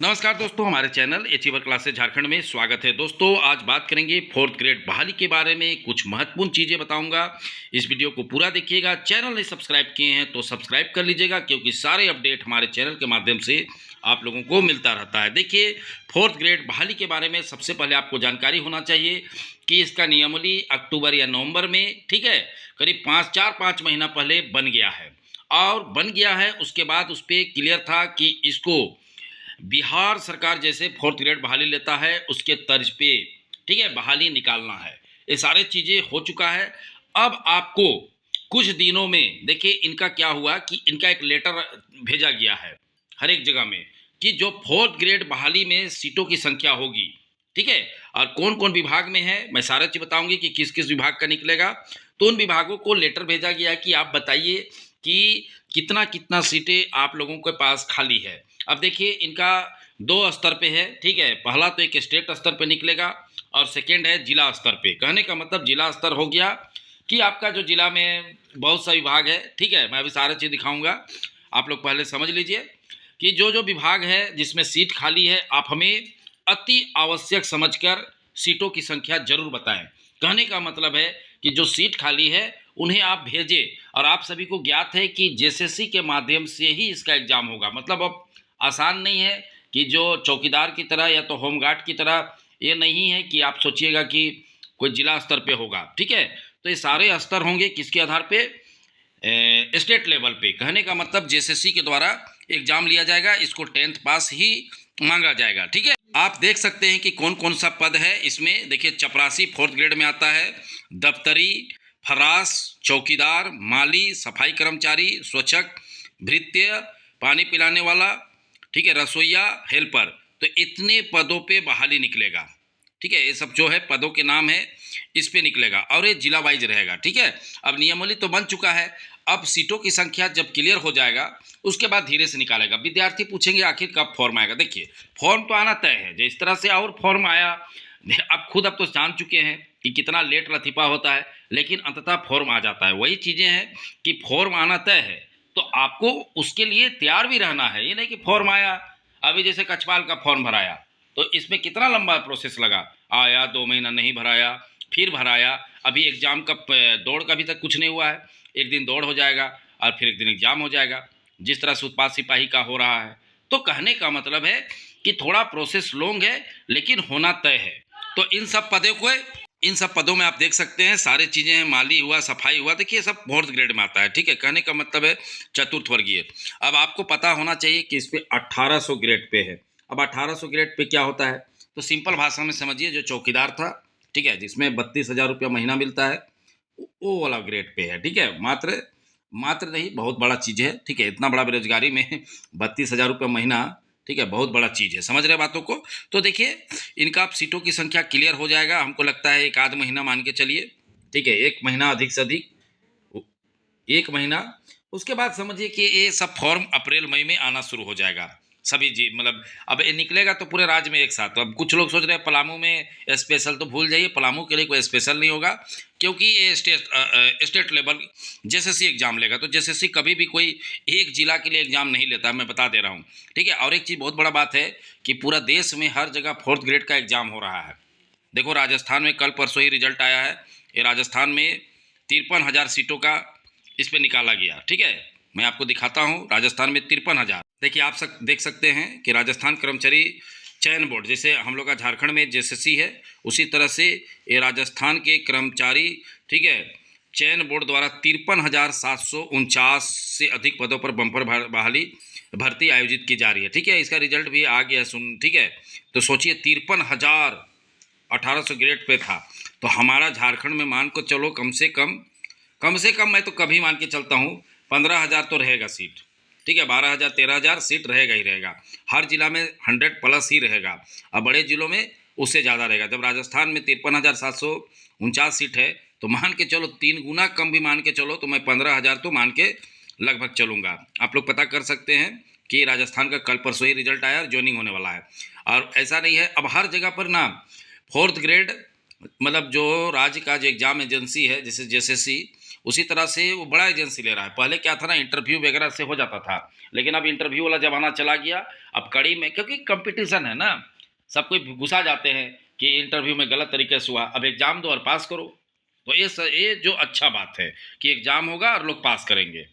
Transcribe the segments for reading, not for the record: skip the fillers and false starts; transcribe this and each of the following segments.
नमस्कार दोस्तों, हमारे चैनल अचीवर क्लासेस झारखंड में स्वागत है। दोस्तों, आज बात करेंगे फोर्थ ग्रेड बहाली के बारे में। कुछ महत्वपूर्ण चीज़ें बताऊंगा। इस वीडियो को पूरा देखिएगा। चैनल नहीं सब्सक्राइब किए हैं तो सब्सक्राइब कर लीजिएगा, क्योंकि सारे अपडेट हमारे चैनल के माध्यम से आप लोगों को मिलता रहता है। देखिए, फोर्थ ग्रेड बहाली के बारे में सबसे पहले आपको जानकारी होना चाहिए कि इसका नियमावली अक्टूबर या नवंबर में, ठीक है, करीब 5 महीना पहले बन गया है। और बन गया है, उसके बाद उस पर क्लियर था कि इसको बिहार सरकार जैसे फोर्थ ग्रेड बहाली लेता है उसके तर्ज पे, ठीक है, बहाली निकालना है। ये सारे चीज़ें हो चुका है। अब आपको कुछ दिनों में देखिए इनका क्या हुआ कि इनका एक लेटर भेजा गया है हर एक जगह में कि जो फोर्थ ग्रेड बहाली में सीटों की संख्या होगी, ठीक है, और कौन कौन विभाग में है, मैं सारा चीज़ बताऊंगी कि किस किस विभाग का निकलेगा। तो उन विभागों को लेटर भेजा गया कि आप बताइए कि कितना कितना सीटें आप लोगों के पास खाली है। अब देखिए इनका दो स्तर पे है, ठीक है। पहला तो एक स्टेट स्तर पे निकलेगा और सेकेंड है जिला स्तर पे। कहने का मतलब जिला स्तर हो गया कि आपका जो जिला में बहुत सा विभाग है, ठीक है, मैं अभी सारा चीज़ दिखाऊंगा। आप लोग पहले समझ लीजिए कि जो जो विभाग है जिसमें सीट खाली है, आप हमें अति आवश्यक समझकर सीटों की संख्या जरूर बताएं। कहने का मतलब है कि जो सीट खाली है उन्हें आप भेजें। और आप सभी को ज्ञात है कि जेएसएससी के माध्यम से ही इसका एग्जाम होगा। मतलब अब आसान नहीं है कि जो चौकीदार की तरह या तो होमगार्ड की तरह, ये नहीं है कि आप सोचिएगा कि कोई जिला स्तर पे होगा, ठीक है। तो ये सारे स्तर होंगे किसके आधार पे? स्टेट लेवल पे। कहने का मतलब जेएसएससी के द्वारा एग्जाम लिया जाएगा, इसको 10th पास ही मांगा जाएगा, ठीक है। आप देख सकते हैं कि कौन कौन सा पद है इसमें। देखिए, चपरासी फोर्थ ग्रेड में आता है, दफ्तरी, फरास, चौकीदार, माली, सफाई कर्मचारी, स्वच्छक, भृत्य, पानी पिलाने वाला, ठीक है, रसोईया, हेल्पर। तो इतने पदों पे बहाली निकलेगा, ठीक है। ये सब जो है पदों के नाम है, इस पे निकलेगा और ये जिला वाइज रहेगा, ठीक है। अब नियमावली तो बन चुका है। अब सीटों की संख्या जब क्लियर हो जाएगा उसके बाद धीरे से निकालेगा। विद्यार्थी पूछेंगे आखिर कब फॉर्म आएगा। देखिए, फॉर्म तो आना तय है, जिस तरह से और फॉर्म आया, आप खुद अब तो जान चुके हैं कि कितना लेट लतीफ़ा होता है, लेकिन अंततः फॉर्म आ जाता है। वही चीज़ें हैं कि फॉर्म आना तय है तो आपको उसके लिए तैयार भी रहना है। ये नहीं कि फॉर्म आया, अभी जैसे कछपाल का फॉर्म भराया तो इसमें कितना लंबा प्रोसेस लगा, आया 2 महीना नहीं भराया, फिर भराया, अभी एग्जाम का दौड़ का अभी तक कुछ नहीं हुआ है। एक दिन दौड़ हो जाएगा और फिर एक दिन एग्जाम हो जाएगा, जिस तरह से उत्पाद सिपाही का हो रहा है। तो कहने का मतलब है कि थोड़ा प्रोसेस लॉन्ग है लेकिन होना तय है। तो इन सब पदों में आप देख सकते हैं सारी चीज़ें हैं। माली हुआ, सफाई हुआ, देखिए सब फोर्थ ग्रेड में आता है, ठीक है। कहने का मतलब है चतुर्थ वर्गीय। अब आपको पता होना चाहिए कि इस पे 1800 ग्रेड पे है। अब 1800 ग्रेड पे क्या होता है, तो सिंपल भाषा में समझिए, जो चौकीदार था, ठीक है, जिसमें 32,000 रुपया महीना मिलता है, वो वाला ग्रेड पे है, ठीक है। मात्र मात्र नहीं, बहुत बड़ा चीज़ है, ठीक है। इतना बड़ा बेरोजगारी में 32,000 रुपया महीना, ठीक है, बहुत बड़ा चीज़ है। समझ रहे बातों को? तो देखिए, इनका आप सीटों की संख्या क्लियर हो जाएगा, हमको लगता है एक आध महीना मान के चलिए, ठीक है, एक महीना अधिक से अधिक, एक महीना। उसके बाद समझिए कि ये सब फॉर्म अप्रैल मई में आना शुरू हो जाएगा सभी जी। मतलब अब ये निकलेगा तो पूरे राज्य में एक साथ। तो अब कुछ लोग सोच रहे हैं पलामू में स्पेशल, तो भूल जाइए, पलामू के लिए कोई स्पेशल नहीं होगा, क्योंकि ये स्टेट लेवल जेएसएससी एग्जाम लेगा। तो जेएसएससी कभी भी कोई एक जिला के लिए एग्जाम नहीं लेता, मैं बता दे रहा हूँ, ठीक है। और एक चीज़ बहुत बड़ा बात है कि पूरा देश में हर जगह फोर्थ ग्रेड का एग्जाम हो रहा है। देखो, राजस्थान में कल परसों ही रिजल्ट आया है। ये राजस्थान में 53,000 सीटों का इस पे निकाला गया, ठीक है। मैं आपको दिखाता हूँ, राजस्थान में 53,000। देखिए, आप देख सकते हैं कि राजस्थान कर्मचारी चयन बोर्ड, जैसे हम लोग का झारखंड में जेएसएससी है, उसी तरह से ये राजस्थान के कर्मचारी, ठीक है, चयन बोर्ड द्वारा 53,749 से अधिक पदों पर बम्पर बहाली भर्ती आयोजित की जा रही है, ठीक है। इसका रिजल्ट भी आ गया, सुन, ठीक है। तो सोचिए, 53,000 1800 ग्रेड पे था। तो हमारा झारखंड में मान को चलो कम से कम मैं तो कभी मान के चलता हूँ 15,000 तो रहेगा सीट, ठीक है। 12,000 13,000 सीट रहेगा ही रहेगा। हर जिला में 100+ ही रहेगा, और बड़े जिलों में उससे ज़्यादा रहेगा। जब राजस्थान में 53,749 सीट है तो मान के चलो 3 गुना कम भी मान के चलो, तो मैं 15,000 तो मान के लगभग चलूँगा। आप लोग पता कर सकते हैं कि राजस्थान का कल परसों ही रिजल्ट आया, ज्वाइनिंग होने वाला है। और ऐसा नहीं है, अब हर जगह पर ना फोर्थ ग्रेड, मतलब जो राज्य का जो एग्ज़ाम एजेंसी है जैसे जेएसएससी, उसी तरह से वो बड़ा एजेंसी ले रहा है। पहले क्या था ना, इंटरव्यू वगैरह से हो जाता था, लेकिन अब इंटरव्यू वाला ज़माना चला गया। अब कड़ी में, क्योंकि कंपटीशन है ना, सब कोई घुसा जाते हैं कि इंटरव्यू में गलत तरीके से हुआ, अब एग्जाम दो और पास करो। तो ये जो अच्छा बात है कि एग्जाम होगा और लोग पास करेंगे,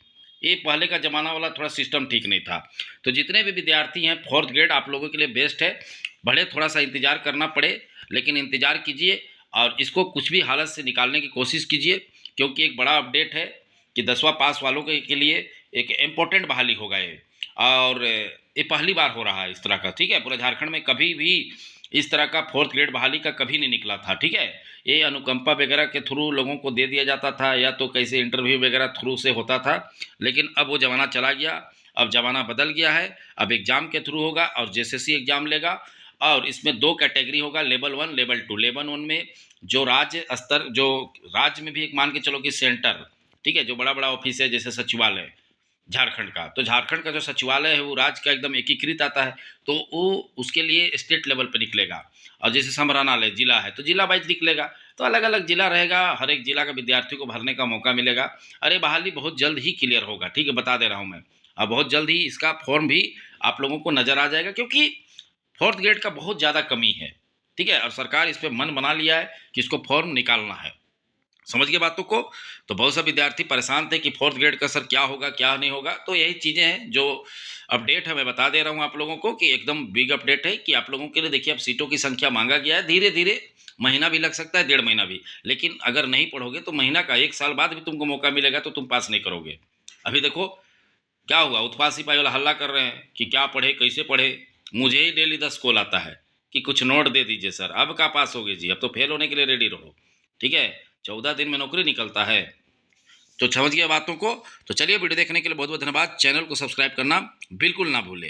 ये पहले का ज़माना वाला थोड़ा सिस्टम ठीक नहीं था। तो जितने भी विद्यार्थी हैं, फोर्थ ग्रेड आप लोगों के लिए बेस्ट है। भले थोड़ा सा इंतज़ार करना पड़े, लेकिन इंतज़ार कीजिए और इसको कुछ भी हालत से निकालने की कोशिश कीजिए, क्योंकि एक बड़ा अपडेट है कि 10वां पास वालों के लिए एक इम्पोर्टेंट बहाली होगा ये। और ये पहली बार हो रहा है इस तरह का, ठीक है। पूरे झारखंड में कभी भी इस तरह का फोर्थ ग्रेड बहाली का कभी नहीं निकला था, ठीक है। ये अनुकंपा वगैरह के थ्रू लोगों को दे दिया जाता था, या तो कैसे इंटरव्यू वगैरह थ्रू से होता था। लेकिन अब वो ज़माना चला गया, अब ज़माना बदल गया है। अब एग्ज़ाम के थ्रू होगा और जेएसएससी एग्ज़ाम लेगा, और इसमें 2 कैटेगरी होगा, लेवल 1, लेवल 2। लेवल 1 में जो राज्य स्तर, जो राज्य में भी एक मान के चलो कि सेंटर, ठीक है, जो बड़ा-बड़ा ऑफिस है जैसे सचिवालय झारखंड का, तो झारखंड का जो सचिवालय है वो राज्य का एकदम एकीकृत आता है, तो वो उसके लिए स्टेट लेवल पे निकलेगा। और जैसे समरनालय जिला है तो जिला वाइज निकलेगा, तो अलग अलग जिला रहेगा, हर एक जिला का विद्यार्थी को भरने का मौका मिलेगा। अरे बहाली बहुत जल्द ही क्लियर होगा, ठीक है, बता दे रहा हूँ मैं। और बहुत जल्द ही इसका फॉर्म भी आप लोगों को नज़र आ जाएगा, क्योंकि फोर्थ ग्रेड का बहुत ज़्यादा कमी है, ठीक है। और सरकार इस पर मन बना लिया है कि इसको फॉर्म निकालना है। समझ गए बातों को। तो बहुत से विद्यार्थी परेशान थे कि फोर्थ ग्रेड का सर क्या होगा क्या नहीं होगा, तो यही चीज़ें हैं जो अपडेट है, मैं बता दे रहा हूँ आप लोगों को कि एकदम बिग अपडेट है कि आप लोगों के लिए। देखिए अब सीटों की संख्या मांगा गया है, धीरे धीरे महीना भी लग सकता है, 1.5 महीना भी, लेकिन अगर नहीं पढ़ोगे तो महीना का 1 साल बाद भी तुमको मौका मिलेगा, तो तुम पास नहीं करोगे। अभी देखो क्या हुआ, उत्पाद सिपाही वाला हल्ला कर रहे हैं कि क्या पढ़े कैसे पढ़े, मुझे ही डेली 10 कॉल आता है कि कुछ नोट दे दीजिए सर। अब का पास होगे जी, अब तो फेल होने के लिए रेडी रहो, ठीक है। 14 दिन में नौकरी निकलता है। तो समझ गए बातों को। तो चलिए, वीडियो देखने के लिए बहुत बहुत धन्यवाद। चैनल को सब्सक्राइब करना बिल्कुल ना भूलें।